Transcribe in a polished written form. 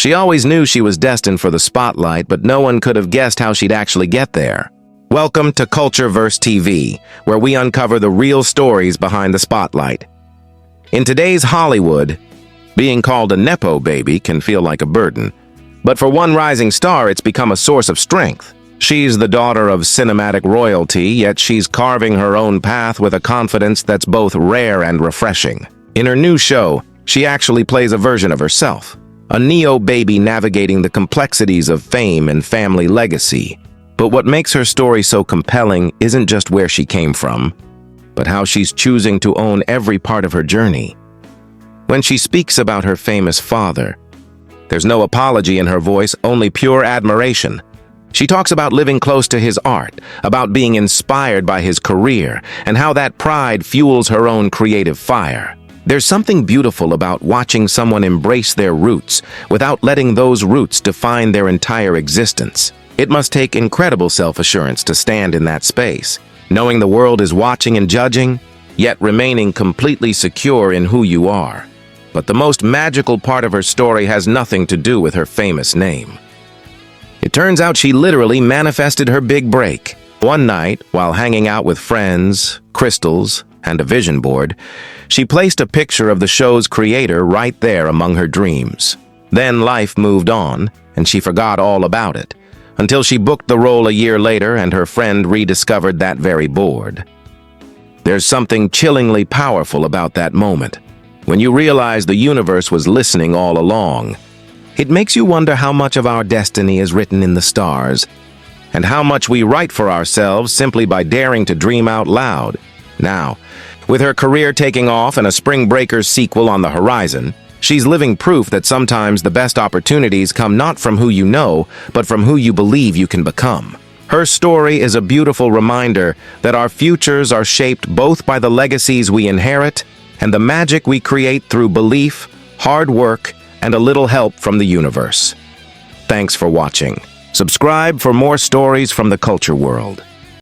She always knew she was destined for the spotlight, but no one could have guessed how she'd actually get there. Welcome to CultureVerse TV, where we uncover the real stories behind the spotlight. In today's Hollywood, being called a Nepo baby can feel like a burden. But for one rising star, it's become a source of strength. She's the daughter of cinematic royalty, yet she's carving her own path with a confidence that's both rare and refreshing. In her new show, she actually plays a version of herself, a neo-baby navigating the complexities of fame and family legacy. But what makes her story so compelling isn't just where she came from, but how she's choosing to own every part of her journey. When she speaks about her famous father, there's no apology in her voice, only pure admiration. She talks about living close to his art, about being inspired by his career, and how that pride fuels her own creative fire. There's something beautiful about watching someone embrace their roots without letting those roots define their entire existence. It must take incredible self-assurance to stand in that space, knowing the world is watching and judging, yet remaining completely secure in who you are. But the most magical part of her story has nothing to do with her famous name. It turns out she literally manifested her big break. One night, while hanging out with friends, crystals, and a vision board, she placed a picture of the show's creator right there among her dreams. Then life moved on, and she forgot all about it, until she booked the role a year later and her friend rediscovered that very board. There's something chillingly powerful about that moment, when you realize the universe was listening all along. It makes you wonder how much of our destiny is written in the stars, and how much we write for ourselves simply by daring to dream out loud. Now, with her career taking off and a Spring Breakers sequel on the horizon, she's living proof that sometimes the best opportunities come not from who you know, but from who you believe you can become. Her story is a beautiful reminder that our futures are shaped both by the legacies we inherit and the magic we create through belief, hard work, and a little help from the universe. Thanks for watching. Subscribe for more stories from the culture world.